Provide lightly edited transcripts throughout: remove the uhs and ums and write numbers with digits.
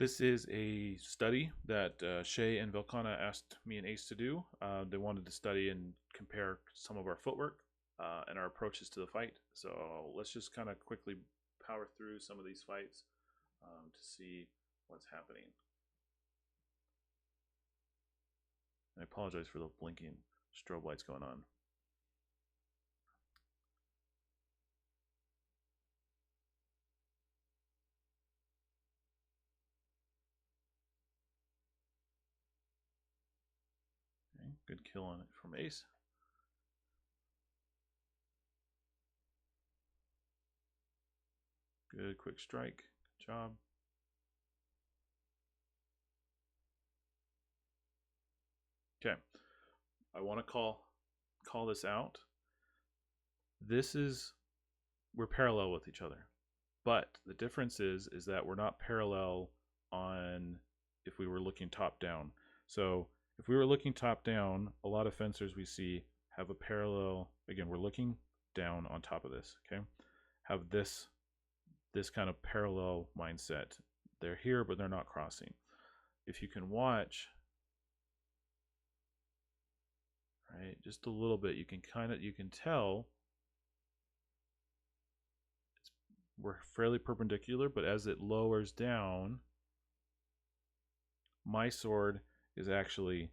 This is a study that Shay and Velkhana asked me and Ace to do. They wanted to study and compare some of our footwork and our approaches to the fight. So let's just kind of quickly power through some of these fights to see what's happening. I apologize for the blinking strobe lights going on. Okay, good kill on it from Ace. Good quick strike. Good job. Okay, I want to call this out. We're parallel with each other, but the difference is that we're not parallel on if we were looking top down. So if we were looking top down, a lot of fencers we see have a parallel. Again, we're looking down on top of this. Okay, have this kind of parallel mindset. They're here, but they're not crossing. If you can watch, right, just a little bit, you can tell we're fairly perpendicular, but as it lowers down, my sword is actually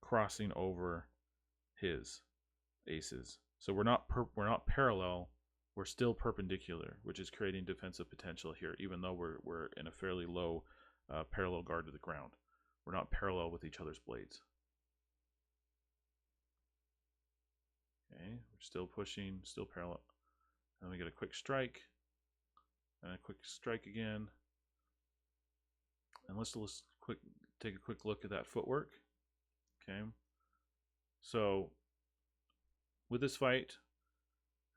crossing over his Ace's. So we're not parallel. We're still perpendicular, which is creating defensive potential here, even though we're in a fairly low parallel guard to the ground. We're not parallel with each other's blades. Okay, we're still pushing, still parallel. Then we get a quick strike, and a quick strike again. And let's take a quick look at that footwork. Okay, so with this fight,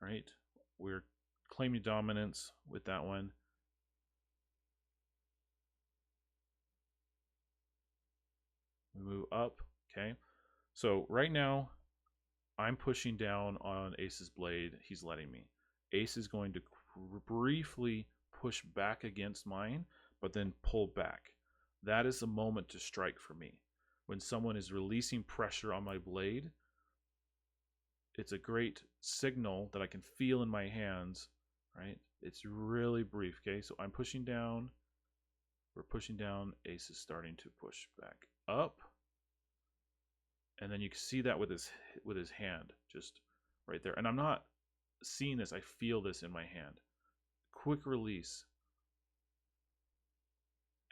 right, we're claiming dominance with that one. We move up. Okay, so right now I'm pushing down on Ace's blade. He's letting me. Ace is going to briefly push back against mine, but then pull back. That is the moment to strike for me. When someone is releasing pressure on my blade, it's a great signal that I can feel in my hands, right? It's really brief, okay? So I'm pushing down. We're pushing down. Ace is starting to push back up. And then you can see that with his hand, just right there. And I'm not seeing this, I feel this in my hand. Quick release.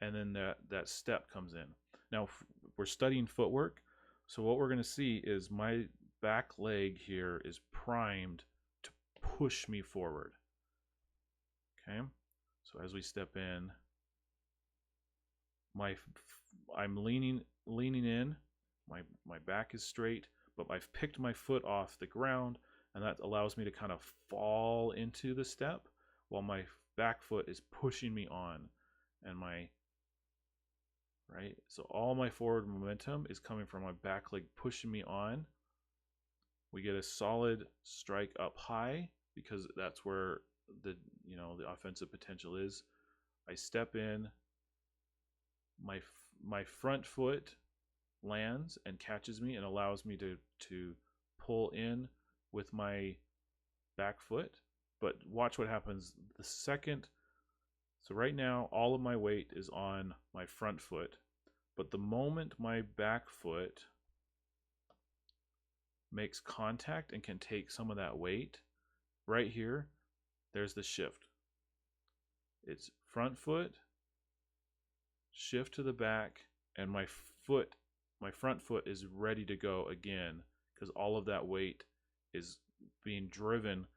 And then that step comes in. Now we're studying footwork, so what we're going to see is my back leg here is primed to push me forward. Okay, so as we step in, I'm leaning in. My back is straight, but I've picked my foot off the ground, and that allows me to kind of fall into the step while my back foot is pushing me on, and right? So all my forward momentum is coming from my back leg pushing me on. We get a solid strike up high because that's where the offensive potential is. I step in, my front foot lands and catches me and allows me to pull in with my back foot. But watch what happens the second. So right now, all of my weight is on my front foot, but the moment my back foot makes contact and can take some of that weight, right here, there's the shift. It's front foot, shift to the back, and my front foot is ready to go again because all of that weight is being driven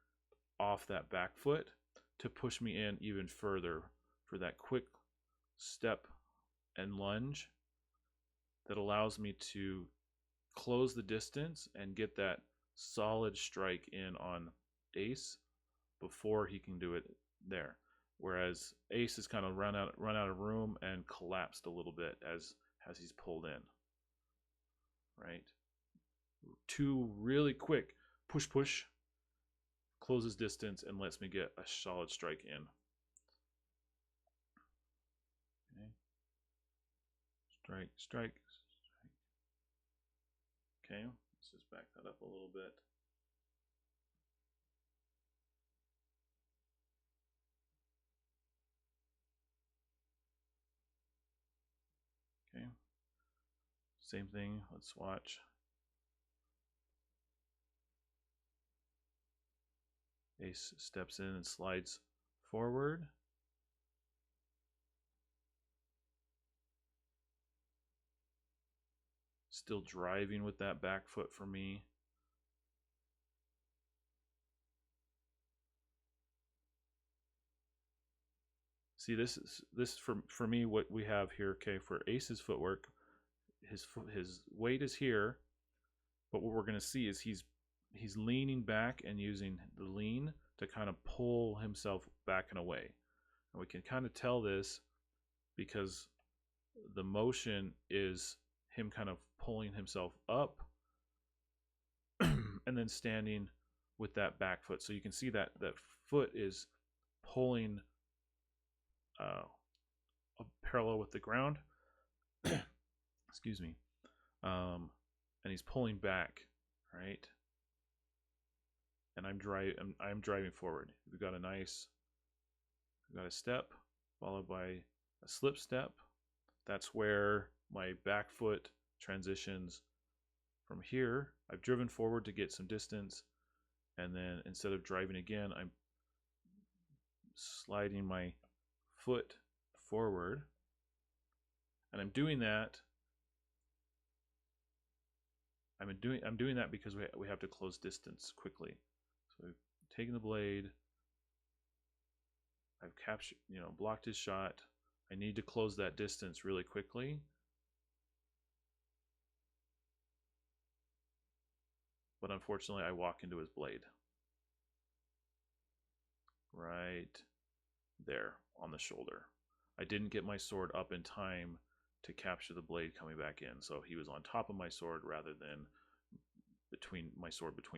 off that back foot to push me in even further for that quick step and lunge that allows me to close the distance and get that solid strike in on Ace before he can do it there. Whereas Ace has kind of run out of room and collapsed a little bit as he's pulled in. Right? Two really quick push, closes distance and lets me get a solid strike in. strike, strike, strike. Okay, let's just back that up a little bit. Okay, same thing, let's watch. Ace steps in and slides forward. Still driving with that back foot for me. See, this is for me what we have here. Okay, for Ace's footwork, his weight is here, but what we're going to see is he's leaning back and using the lean to kind of pull himself back and away. And we can kind of tell this because the motion is him kind of pulling himself up and then standing with that back foot. So you can see that that foot is pulling parallel with the ground. Excuse me. And he's pulling back, right? And I'm driving forward. We've got a step followed by a slip step. That's where my back foot transitions from here. I've driven forward to get some distance, and then instead of driving again, I'm sliding my foot forward, and I'm doing that. I'm doing that because we have to close distance quickly. So I've taken the blade. I've captured, blocked his shot. I need to close that distance really quickly. But unfortunately, I walk into his blade. Right there on the shoulder. I didn't get my sword up in time to capture the blade coming back in, so he was on top of my sword rather than between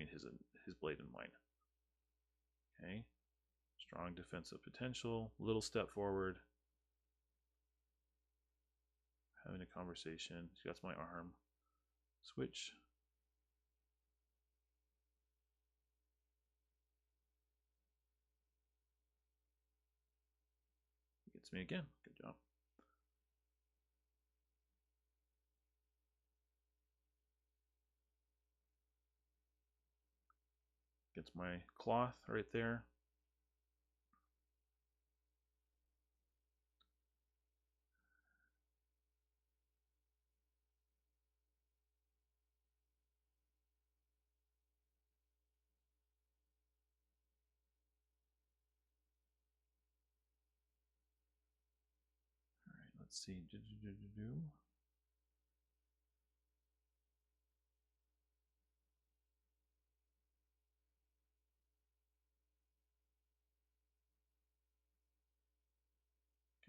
his blade and mine. Okay, strong defensive potential, little step forward, having a conversation. That's my arm. Switch. Gets me again. Good job. Gets my cloth right there. All right, let's see.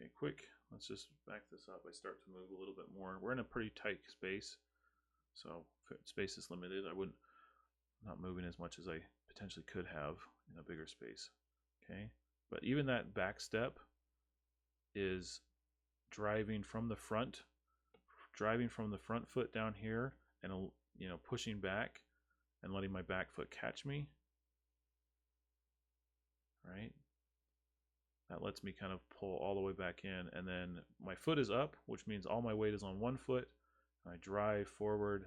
Okay, quick. Let's just back this up. I start to move a little bit more. We're in a pretty tight space, so space is limited. Not moving as much as I potentially could have in a bigger space. Okay, but even that back step is driving from the front foot down here, and pushing back and letting my back foot catch me. Right. That lets me kind of pull all the way back in, and then my foot is up, which means all my weight is on one foot. I drive forward,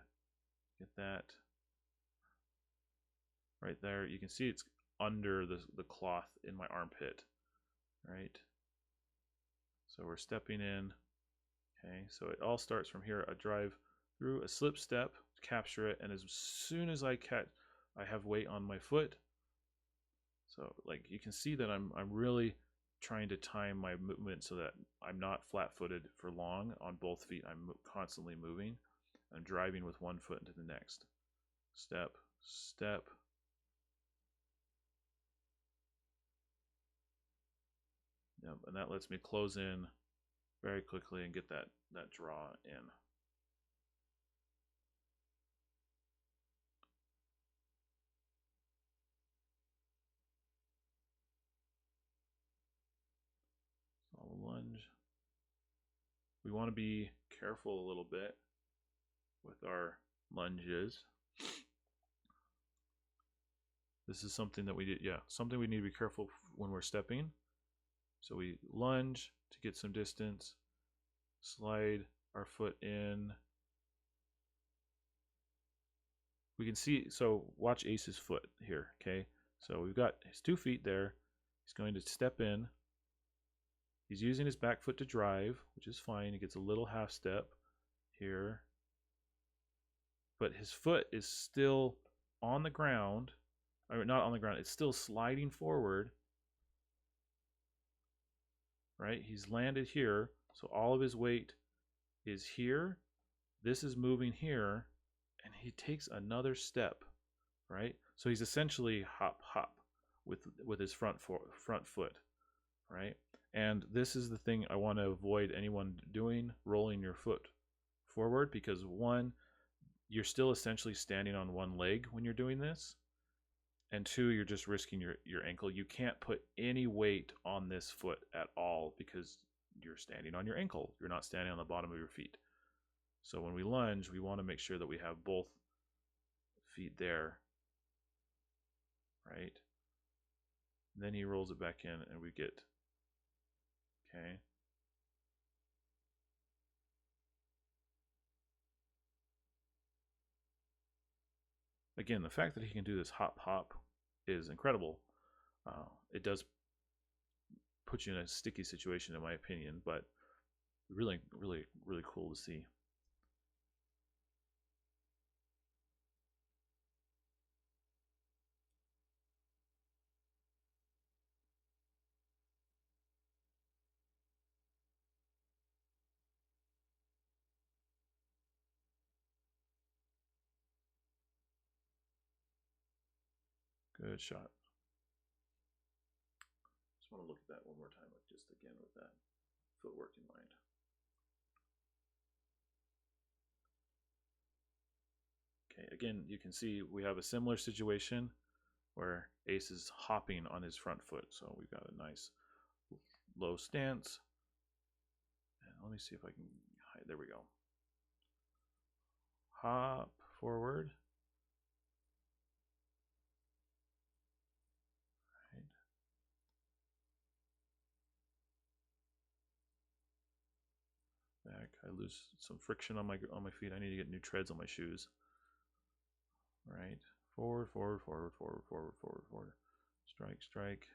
get that right there. You can see it's under the cloth in my armpit, right? So we're stepping in. Okay, so it all starts from here. A drive through, a slip step, capture it, and as soon as I have weight on my foot. So like you can see that I'm really trying to time my movement so that I'm not flat-footed for long on both feet. I'm constantly moving. I'm driving with one foot into the next. Step, step. Yep, and that lets me close in very quickly and get that draw in. So I'll lunge. we want to be careful a little bit with our lunges. This is something that we did, something we need to be careful when we're stepping. So we lunge to get some distance, slide our foot in. We can see, so watch Ace's foot here, okay? So we've got his 2 feet there. He's going to step in. He's using his back foot to drive, which is fine. He gets a little half step here. But his foot is still on the ground. I mean, not on the ground. It's still sliding forward. Right? He's landed here. So all of his weight is here. This is moving here. And he takes another step. Right? So he's essentially hop, hop with his front foot. Right? And this is the thing I want to avoid anyone doing, rolling your foot forward, because one, you're still essentially standing on one leg when you're doing this, and two, you're just risking your ankle. You can't put any weight on this foot at all because you're standing on your ankle. You're not standing on the bottom of your feet. So when we lunge, we want to make sure that we have both feet there, right? And then he rolls it back in and we get, okay. Again, the fact that he can do this hop hop is incredible. It does put you in a sticky situation, in my opinion, but really, really, really cool to see. Good shot. Just want to look at that one more time, just again with that footwork in mind. Okay, again, you can see we have a similar situation where Ace is hopping on his front foot. So we've got a nice low stance. And let me see if I can hide. There we go. Hop forward. Right. Back. I lose some friction on my feet. I need to get new treads on my shoes. Right. Forward, forward, forward, forward, forward, forward, forward. Strike, strike.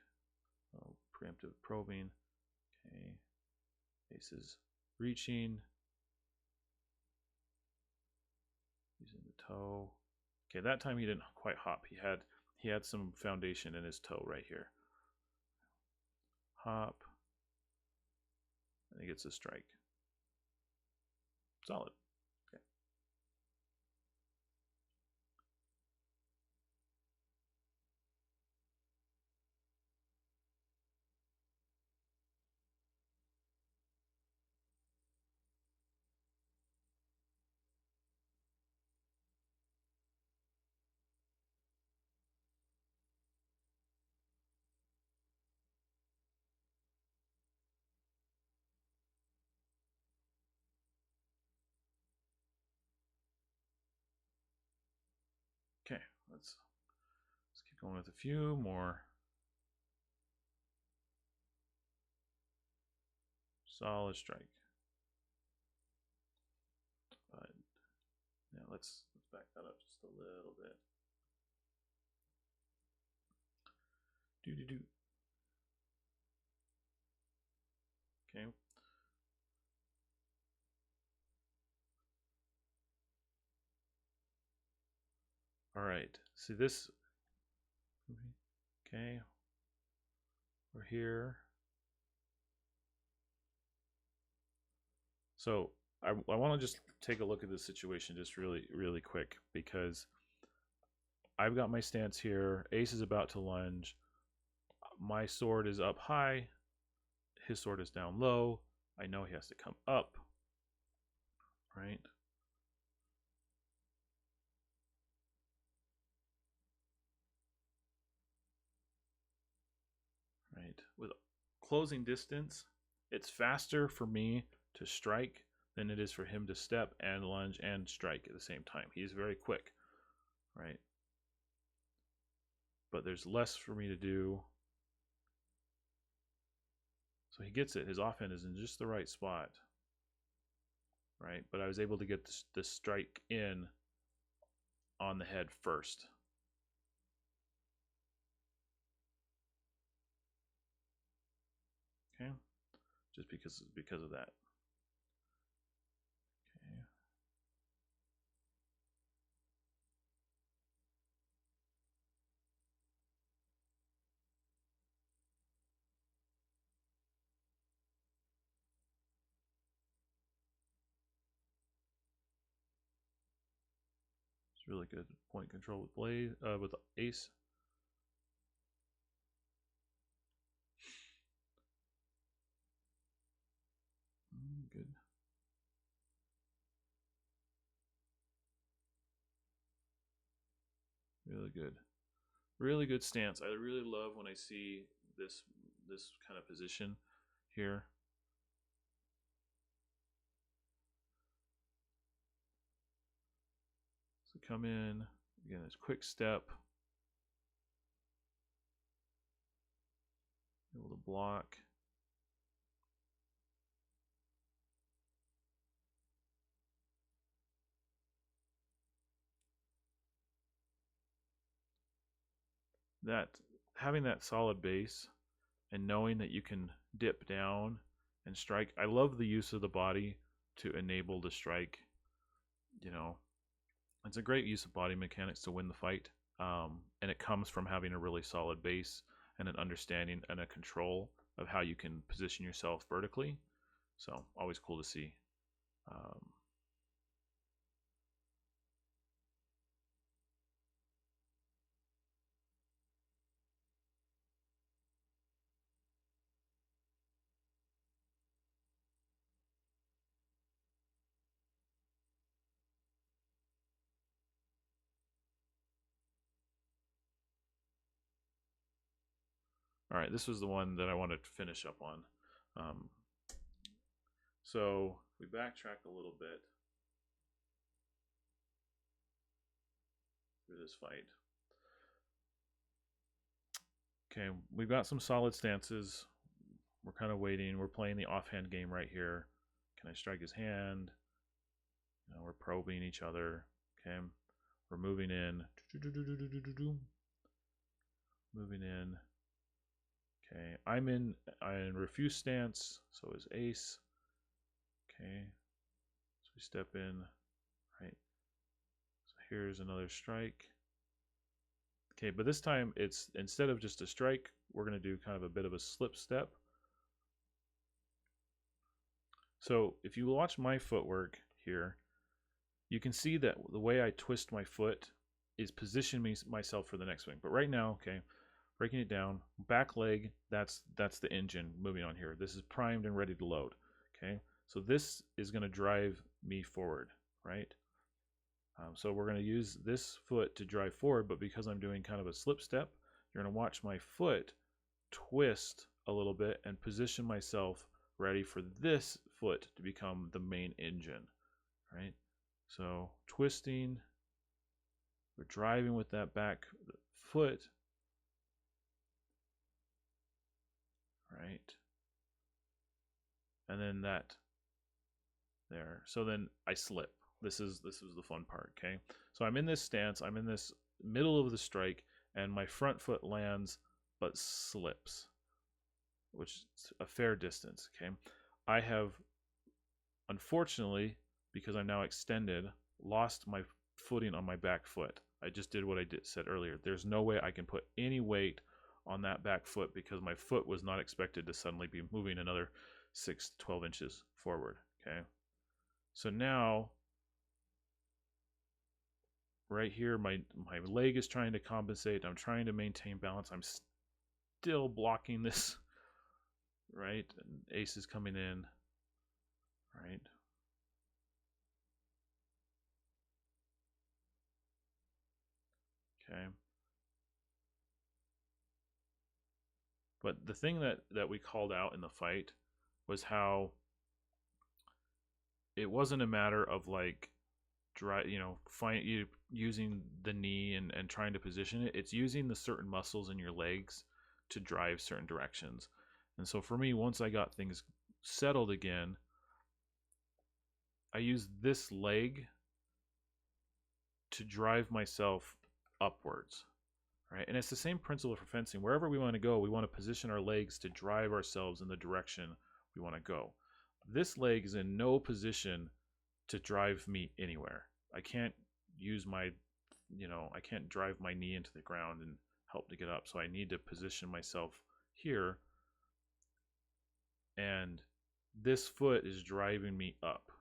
Oh, preemptive probing. Okay. Ace is reaching. Using the toe. Okay, that time he didn't quite hop. He had some foundation in his toe right here. Hop. And he gets a strike. Solid. Okay. Okay, let's keep going with a few more. Solid strike. But yeah, let's back that up just a little bit. Do. Okay. All right. See this? Okay. We're here. So I want to just take a look at this situation just really, really quick, because I've got my stance here. Ace is about to lunge. My sword is up high. His sword is down low. I know he has to come up, right? Right. With closing distance, it's faster for me to strike than it is for him to step and lunge and strike at the same time. He's very quick, right? But there's less for me to do. So he gets it. His offhand is in just the right spot, right? But I was able to get the strike in on the head first. Okay, just because of that. Okay. It's really good point control with blade with ace. Good. Really good. Really good stance. I really love when I see this kind of position here. So come in again. This quick step, able to block. That having that solid base and knowing that you can dip down and strike. I love the use of the body to enable the strike. You know, it's a great use of body mechanics to win the fight, and it comes from having a really solid base and an understanding and a control of how you can position yourself vertically. So always cool to see. All right, this was the one that I wanted to finish up on. So we backtrack a little bit through this fight. Okay, we've got some solid stances. We're kind of waiting. We're playing the offhand game right here. Can I strike his hand? You know, we're probing each other. Okay, we're moving in. Moving in. Okay, I'm in refuse stance. So is ace. Okay, so we step in. Right. So here's another strike. Okay, but this time it's instead of just a strike, we're going to do kind of a bit of a slip step. So if you watch my footwork here, you can see that the way I twist my foot is position myself for the next swing. But right now, okay, breaking it down, back leg, that's the engine moving on here. This is primed and ready to load. Okay, so this is going to drive me forward, right? So we're going to use this foot to drive forward, but because I'm doing kind of a slip step, you're going to watch my foot twist a little bit and position myself ready for this foot to become the main engine, right? So twisting, we're driving with that back foot, right? And then that there. So then I slip. This is the fun part, okay? So I'm in this stance, I'm in this middle of the strike, and my front foot lands but slips, which is a fair distance, okay? I have, unfortunately, because I'm now extended, lost my footing on my back foot. I just did what I said earlier. There's no way I can put any weight on that back foot because my foot was not expected to suddenly be moving another 6 to 12 inches forward, okay? So now, right here, my leg is trying to compensate. I'm trying to maintain balance. I'm still blocking this, right? And ace is coming in, right? Okay. But the thing that we called out in the fight was how it wasn't a matter of like using the knee and trying to position it. It's using the certain muscles in your legs to drive certain directions. And so for me, once I got things settled again, I used this leg to drive myself upwards, right? And it's the same principle for fencing. Wherever we want to go, we want to position our legs to drive ourselves in the direction we want to go. This leg is in no position to drive me anywhere. I can't use my, I can't drive my knee into the ground and help to get up. So I need to position myself here. And this foot is driving me up.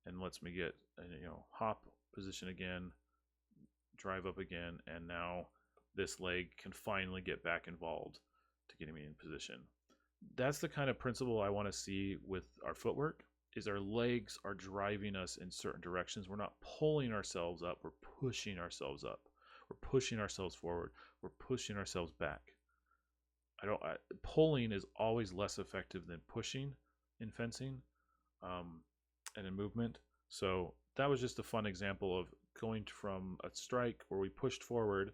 And lets me get, hop position again, drive up again, and now this leg can finally get back involved to getting me in position. That's the kind of principle I want to see with our footwork, is our legs are driving us in certain directions. We're not pulling ourselves up, we're pushing ourselves up. We're pushing ourselves forward, we're pushing ourselves back. Pulling is always less effective than pushing in fencing. And in movement. So that was just a fun example of going from a strike where we pushed forward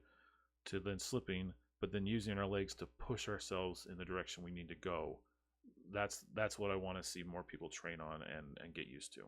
to then slipping, but then using our legs to push ourselves in the direction we need to go. That's what I want to see more people train on and get used to.